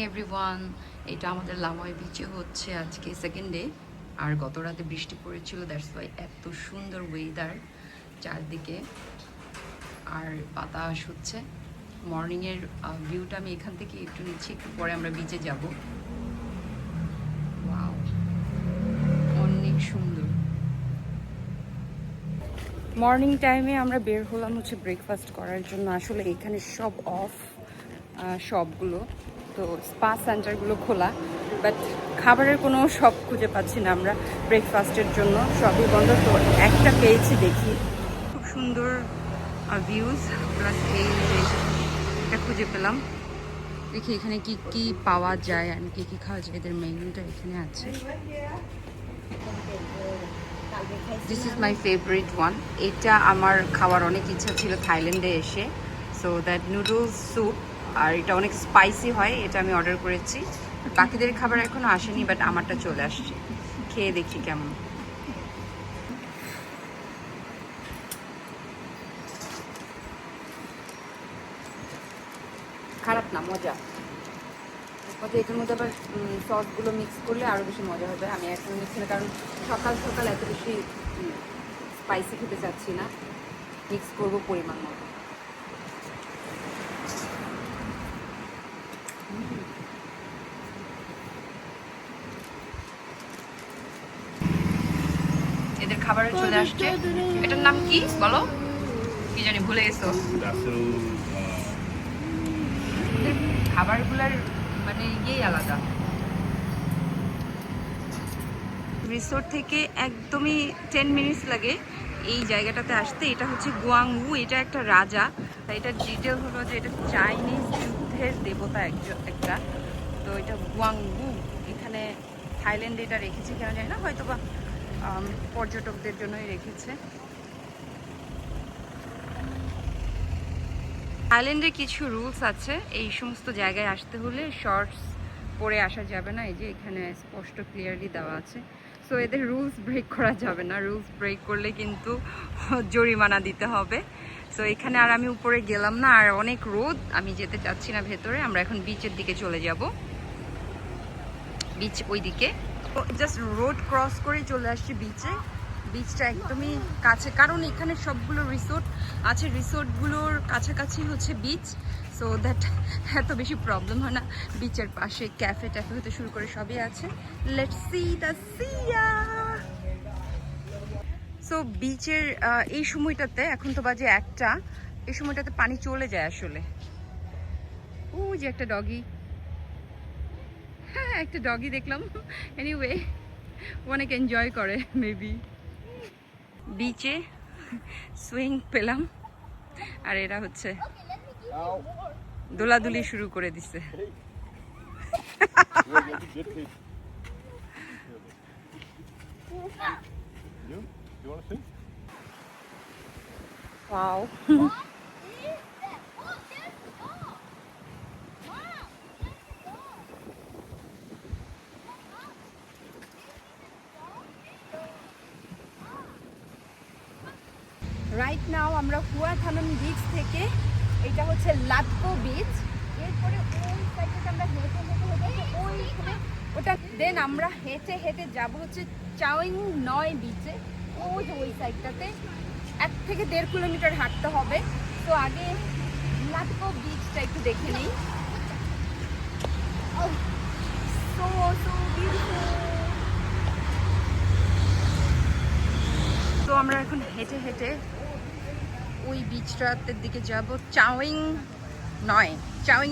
Everyone. এটা আমাদের লাময় বিচে হচ্ছে আজকে সেকেন্ড ডে। আর গত রাতে বৃষ্টি পড়েছিল, দ্যাটস ওয়াই এত সুন্দর ওয়েদার চারদিকে আর বাতাস হচ্ছে। মর্নিংয়ের ভিউটা আমি এখান থেকে একটু নিচ্ছি, একটু পরে আমরা বিচে যাব। ওয়াও, অনেক সুন্দর। মর্নিং টাইমে আমরা বের হলাম হচ্ছে ব্রেকফাস্ট করার জন্য। আসলে এখানে সব অফ, শপগুলো, তো স্পা সেন্টারগুলো খোলা, বাট খাবারের কোনো শপ খুঁজে পাচ্ছি না আমরা ব্রেকফাস্টের জন্য, সবই বন্ধ। তো একটা পেয়েছি, দেখি খুব সুন্দর ভিউজ প্লাস এই যে এটা খুঁজে পেলাম। দেখি এখানে কি কি পাওয়া যায় আর কি কি খাওয়া যায়, এদের মেনুটা এখানে আছে। This is my favourite one. এটা আমার খাওয়ার অনেক ইচ্ছা ছিল থাইল্যান্ডে এসে। সো দ্যাট নুডলস স্যুপ, আর এটা অনেক স্পাইসি হয়, এটা আমি অর্ডার করেছি। বাকিদের খাবার এখনো আসেনি, বাট আমারটা চলে আসছে। খেয়ে দেখি কেমন। খারাপ না, মজা। এটার মধ্যে আবার সসগুলো মিক্স করলে আরও বেশি মজা হবে। আমি এখন মিক্স না, কারণ সকাল সকাল এত বেশি স্পাইসি খেতে চাচ্ছি না, মিক্স করবো পরিমাণ মতো। এদের খাবারে চলে আসছে। এটার নাম কি বলো? কি জানি, ভুলে গেছো। খাবারগুলোর মানে ইয়েই আলাদা। রিসোর্ট থেকে একদমই 10 মিনিটস লাগে এই জায়গাটাতে আসতে। এটা হচ্ছে গুয়াংউ, এটা একটা রাজা। এটার ডিটেল হলো যে এটা চাইনিজ যুদ্ধের দেবতা একটা। তো এটা গুয়াংউ, এখানে থাইল্যান্ডে এটা রেখেছে কেন জানি না, হয়তো বা পর্যটকদের জন্যই রেখেছে। থাইল্যান্ডে কিছু রুলস আছে, এই সমস্ত জায়গায় আসতে হলে শর্টস পরে আসা যাবে না। এই যে এখানে স্পষ্ট ক্লিয়ারলি দেওয়া আছে। সো এদের রুলস ব্রেক করা যাবে না, রুলস ব্রেক করলে কিন্তু জরিমানা দিতে হবে। সো এখানে আর আমি উপরে গেলাম না, আর অনেক রোদ, আমি যেতে চাচ্ছি না ভেতরে। আমরা এখন বিচের দিকে চলে যাব, বিচ ওই দিকে। জাস্ট রোড ক্রস করে চলে আসছি বিচে। বিচটা একদমই কাছে, কারণ এখানে সবগুলো রিসোর্ট আছে, রিসোর্টগুলোর কাছাকাছি হচ্ছে বিচ। সো দ্যাট এত বেশি প্রবলেম হয় না। বিচের পাশে ক্যাফে ট্যাফে হতে শুরু করে সবই আছে। Let's see the sea. So বিচের এই সময়টাতে, এখন তো বাজে 1টা, এই সময়টাতে পানি চলে যায় আসলে। ও যে একটা ডগি, হ্যাঁ একটা ডগি দেখলাম। এনিওয়ে অনেক এনজয় করে মেবি। বিচে সুইং পেলাম, আর এরা হচ্ছে দোলাদুলি শুরু করে দিছে। Wow. রাইট নাও আমরা হুয়া থানম বিচ থেকে, এটা হচ্ছে লাটকো বিচ, এরপরে ওই সাইডে আমরা হেঁটে হেঁটে হেঁটে ওইখানে ওটা, দেন আমরা হেঁটে হেঁটে যাব হচ্ছে চাওয়িং নয় বিচে। ওই যে ওই সাইডটাতে 1 থেকে 1.5 কিলোমিটার হাঁটতে হবে। তো আগে লাটকো বিচটা একটু দেখে নিই। So so beautiful. তো আমরা এখন হেঁটে হেঁটে ওই বিচটার দিকে যাব, চাওয়িং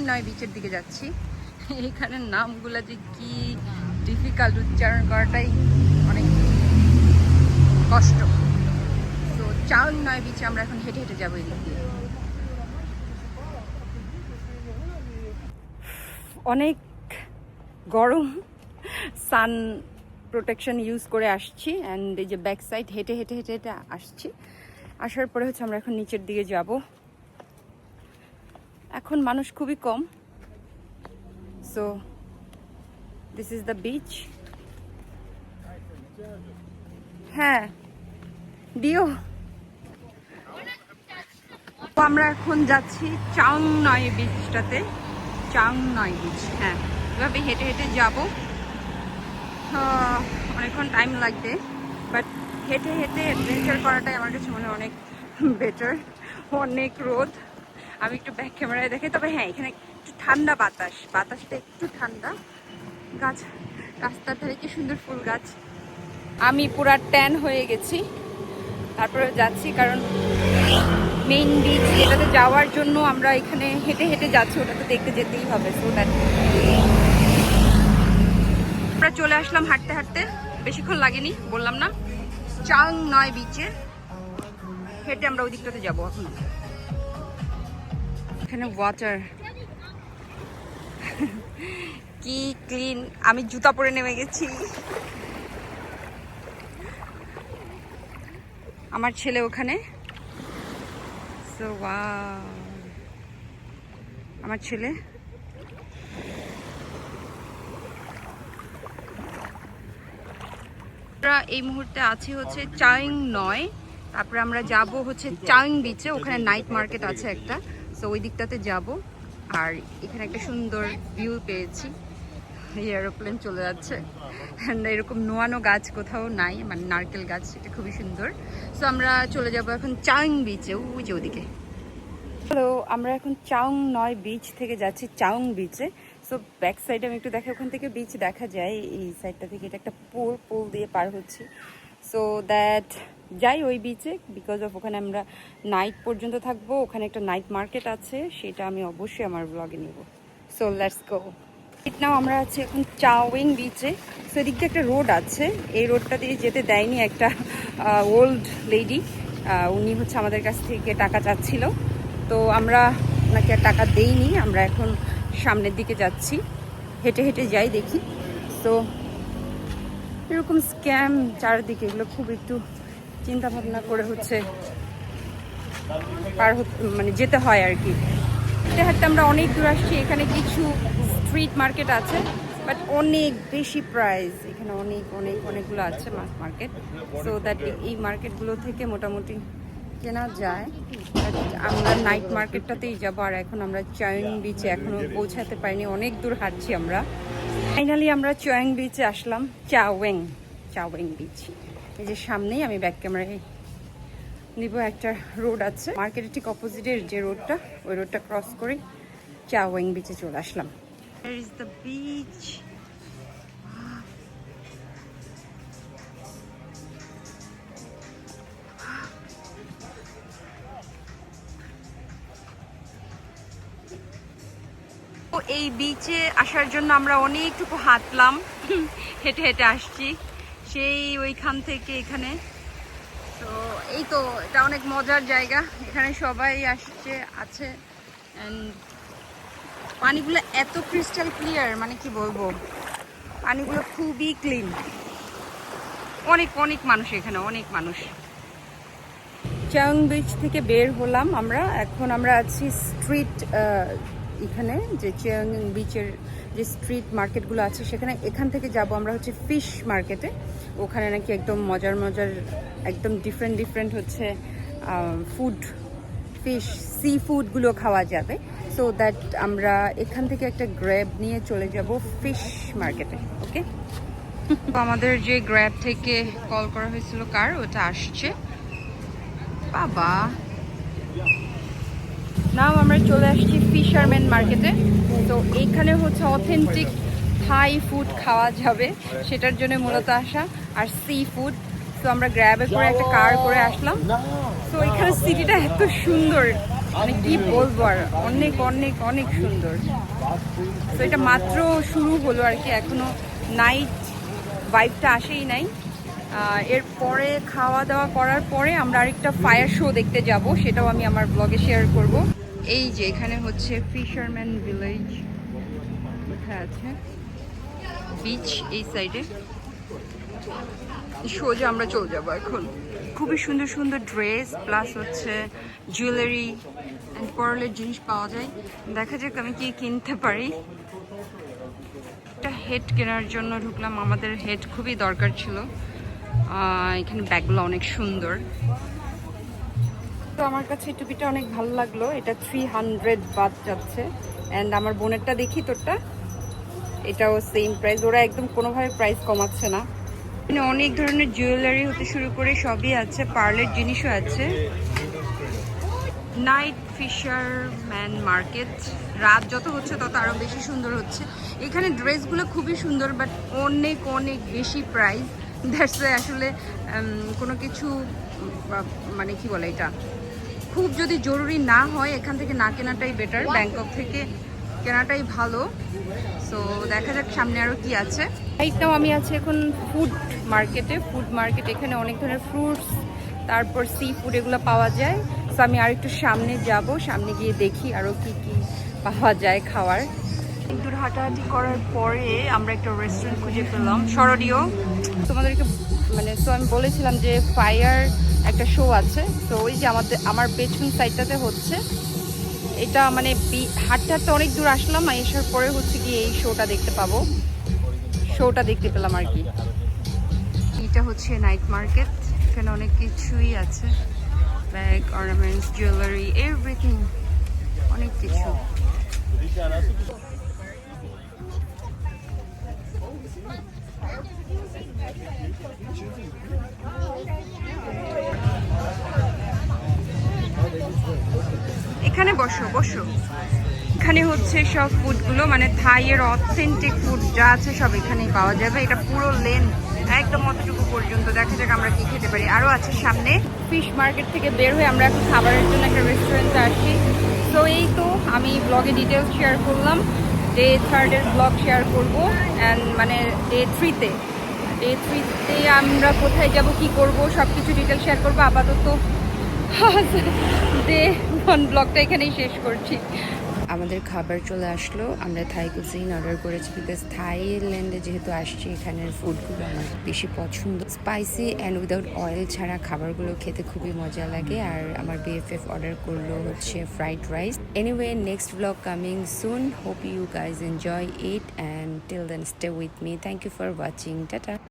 নয় বিচের দিকে যাচ্ছি। এখানের নামগুলো যে কি ডিফিকাল্ট, উচ্চারণ করাটাই অনেক কষ্ট। তো চাওয়িং নয় বিচে আমরা এখন হেঁটে হেঁটে যাবো এদিক দিয়ে। অনেক গরম, সান প্রোটেকশন ইউজ করে আসছি, অ্যান্ড এই যে ব্যাক সাইড হেঁটে হেঁটে হেঁটে হেঁটে আসছি। আসার পরে হচ্ছে আমরা এখন নিচের দিকে যাব। এখন মানুষ খুবই কম। So this is the beach. হ্যাঁ দিও। আমরা এখন যাচ্ছি চাওয়িং নয় বিচটাতে। চাওয়িং নয় বিচ, হ্যাঁ। এভাবে হেঁটে হেঁটে যাব। অনেকক্ষণ টাইম লাগবে, বাট হেঁটে হেঁটে অ্যাডভেঞ্চার করাটাই আমার কাছে মনে হয় অনেক বেটার। অনেক রোদ, আমি একটু ব্যাক ক্যামেরায় দেখি। তবে হ্যাঁ, এখানে একটু ঠান্ডা বাতাসটা একটু ঠান্ডা। গাছ, রাস্তার ধারে কি সুন্দর ফুল গাছ। আমি পুরা ট্যান হয়ে গেছি, তারপরে যাচ্ছি কারণ মেইন বিচ যেটাতে যাওয়ার জন্য আমরা এখানে হেঁটে হেঁটে যাচ্ছি, ওটা তো দেখতে যেতেই হবে। সো দ্যাট আমরা চলে আসলাম হাঁটতে হাঁটতে, বেশিক্ষণ লাগেনি, বললাম না। চাং নয় বিচে হেঁটে আমরা ওই দিকটাতে যাবো এখন। এখানে ওয়াটার কি ক্লিন। আমি জুতা পরে নেমে গেছি। আমার ছেলে ওখানে। সো ওয়াও, আমার ছেলে। আমরা এই মুহূর্তে আছি হচ্ছে চাং নয়, তারপরে আমরা যাব হচ্ছে চাং বিচে। ওখানে নাইট মার্কেট আছে একটা, সো ওই দিকটাতে যাব। আর এখানে একটা সুন্দর ভিউ পেয়েছি, এরোপ্লেন চলে যাচ্ছে। এরকম নোয়ানো গাছ কোথাও নাই, মানে নারকেল গাছ, এটা খুবই সুন্দর। সো আমরা চলে যাব এখন চাং বিচে, ওই যে ওদিকে। হ্যালো, আমরা এখন চাং নয় বিচ থেকে যাচ্ছি চাং বিচে। সো ব্যাক সাইডে আমি একটু দেখি, ওখান থেকে বিচ দেখা যায় এই সাইডটা থেকে। এটা একটা পুল দিয়ে পার হচ্ছি। সো দ্যাট যাই ওই বিচে, বিকজ অফ ওখানে আমরা নাইট পর্যন্ত থাকবো। ওখানে একটা নাইট মার্কেট আছে, সেটা আমি অবশ্যই আমার ব্লগে নেব। So let's go. নাও আমরা আছি এখন চাওয়েং বিচে। সো এদিক দিয়ে একটা রোড আছে, এই রোডটা দিয়ে যেতে দেয়নি একটা ওল্ড লেডি। উনি হচ্ছে আমাদের কাছ থেকে টাকা চাচ্ছিল, তো আমরা ওনাকে আর টাকা দেইনি। আমরা এখন সামনের দিকে যাচ্ছি, হেঁটে হেঁটে যাই দেখি। তো এরকম স্ক্যাম চারদিকে, এগুলো খুব একটু চিন্তা ভাবনা করে হচ্ছে মানে যেতে হয় আর কি। হাঁটতে হাঁটতে আমরা অনেক দূর আসছি। এখানে কিছু স্ট্রিট মার্কেট আছে, বাট অনেক বেশি প্রাইস। এখানে অনেকগুলো আছে মার্কেট। সো দ্যাট এই মার্কেটগুলো থেকে মোটামুটি কেনা যায়। আমরা নাইট মার্কেটটাতেই যাবো। আর এখন আমরা চাং বিচে এখনো পৌঁছাতে পারিনি, অনেক দূর হাঁটছি আমরা। ফাইনালি আমরা চাং বিচে আসলাম, চাওয়েং বিচ। এই যে সামনেই, আমি ব্যাক ক্যামেরায় নিব। একটা রোড আছে মার্কেটের ঠিক অপোজিটের যে রোডটা, ওই রোডটা ক্রস করে চাওয়েং বিচে চলে আসলাম। Here is the beach. এই বিচে আসার জন্য আমরা অনেকটুকু হাঁটলাম, হেঁটে হেঁটে আসছি সেই ওইখান থেকে এখানে। তো এই তো, এটা অনেক মজার জায়গা, এখানে সবাই আছে। অ্যান্ড পানিগুলো এত ক্রিস্টাল ক্লিয়ার, মানে কি বলবো, পানিগুলো খুবই ক্লিন। অনেক মানুষ এখানে, অনেক মানুষ। চাং বিচ থেকে বের হলাম আমরা, এখন আমরা আছি স্ট্রিট, এখানে যে চাং বিচের যে স্ট্রিট মার্কেটগুলো আছে সেখানে। এখান থেকে যাব আমরা হচ্ছে ফিশ মার্কেটে। ওখানে নাকি একদম মজার একদম ডিফারেন্ট হচ্ছে ফুড, ফিশ, সি ফুডগুলো খাওয়া যাবে। সো দ্যাট আমরা এখান থেকে একটা গ্র্যাব নিয়ে চলে যাব ফিশ মার্কেটে। ওকে, আমাদের যে গ্র্যাব থেকে কল করা হয়েছিল কার, ওটা আসছে। বাবা, নাও আমরা চলে আসছি ফিশারম্যান মার্কেটে। তো এইখানে হচ্ছে অথেন্টিক থাই ফুড খাওয়া যাবে, সেটার জন্য মূলত আসা, আর সি ফুড। তো আমরা গ্র্যাবে করে একটা কার করে আসলাম। তো এখানে সিটিটা এত সুন্দর, মানে কি বলবো, আর অনেক সুন্দর। তো এটা মাত্র শুরু হলো আর কি, এখনো নাইট ভাইবটা আসেই নাই। এরপরে খাওয়া দাওয়া করার পরে আমরা আরেকটা ফায়ার শো দেখতে যাব, সেটাও আমি আমার ব্লগে শেয়ার করব। এই যে এখানে হচ্ছে ফিশারম্যান ভিলেজ লেখা আছে, বিচ এই সাইডে। সোজা আমরা চলে যাবো এখন। খুবই সুন্দর ড্রেস প্লাস হচ্ছে জুয়েলারি অ্যান্ড পার্লের জিনিস পাওয়া যায়। দেখা যাক আমি কি কিনতে পারি। একটা হেড কেনার জন্য ঢুকলাম, আমাদের হেড খুবই দরকার ছিল। এখানে ব্যাগগুলো অনেক সুন্দর। তো আমার কাছে এই টুপিটা অনেক ভালো লাগলো, এটা 300 বাদ যাচ্ছে। অ্যান্ড আমার বোনেরটা দেখি, তোরটা এটাও সেম প্রাইস, ওরা একদম কোনোভাবে প্রাইস কমাচ্ছে না। এখানে অনেক ধরনের জুয়েলারি হতে শুরু করে সবই আছে, পার্লের জিনিসও আছে। নাইট ফিশারম্যান মার্কেট, রাত যত হচ্ছে তত আরও বেশি সুন্দর হচ্ছে। এখানে ড্রেসগুলো খুবই সুন্দর, বাট অনেক অনেক বেশি প্রাইস। দ্যাটস আসলে কোনো কিছু মানে কি বলে, এটা খুব যদি জরুরি না হয় এখান থেকে না কেনাটাই বেটার, ব্যাংকক থেকে কেনাটাই ভালো। সো দেখা যাক সামনে আরও কি আছে। এইটাও আমি আছি এখন ফুড মার্কেটে। ফুড মার্কেট, এখানে অনেক ধরনের ফ্রুটস, তারপর সি ফুড এগুলো পাওয়া যায়। সো আমি আর একটু সামনে যাব, সামনে গিয়ে দেখি আরও কি কি পাওয়া যায় খাওয়ার। একটু হাঁটাহাঁটি করার পরে আমরা একটা রেস্টুরেন্ট খুঁজে পেলাম, স্মরণীয়। তোমাদেরকে মানে তো আমি বলেছিলাম যে ফায়ার একটা শো আছে, তো ওই যে আমার পেছন সাইডটাতে হচ্ছে এটা, মানে হাঁটতে হাঁটতে অনেক দূর আসলাম, আসার পরে হচ্ছে কি এই শোটা দেখতে পাবো, শোটা দেখতে পেলাম আর কি। এটা হচ্ছে নাইট মার্কেট, এখানে অনেক কিছুই আছে, ব্যাগ, অর্নামেন্টস, জুয়েলারি, এভরিথিং, অনেক কিছু। এখানে বসো বসো, এখানে হচ্ছে সব ফুডগুলো, মানে থাইয়ের অথেন্টিক ফুড যা আছে সব এখানেই পাওয়া যাবে। এটা পুরো লেন একদম অতটুকু পর্যন্ত। দেখা যাক আমরা কি খেতে পারি। আরও আছে সামনে। ফিশ মার্কেট থেকে বের হয়ে আমরা এখন খাবারের জন্য একটা রেস্টুরেন্টে আসি। তো এই তো আমি ব্লগে ডিটেলস শেয়ার করলাম, ডে 3-এর ব্লগ শেয়ার করবো, অ্যান্ড মানে ডে 3-তে আমরা কোথায় যাব, কি করব, সব কিছু ডিটেলস শেয়ার করবো। আপাতত ডে 1 ব্লগটা এখানেই শেষ করছি। আমাদের খাবার চলে আসলো, আমরা থাই কুজিন অর্ডার করেছি, বিকজ থাইল্যান্ডে যেহেতু আসছি এখানের ফুডগুলো আমার বেশি পছন্দ। স্পাইসি অ্যান্ড উইদাউট অয়েল ছাড়া খাবারগুলো খেতে খুবই মজা লাগে। আর আমার BFF অর্ডার করলো হচ্ছে fried rice. Anyway, next blog coming soon, hope you guys enjoy it, and till then stay with me. Thank you for watching, tata.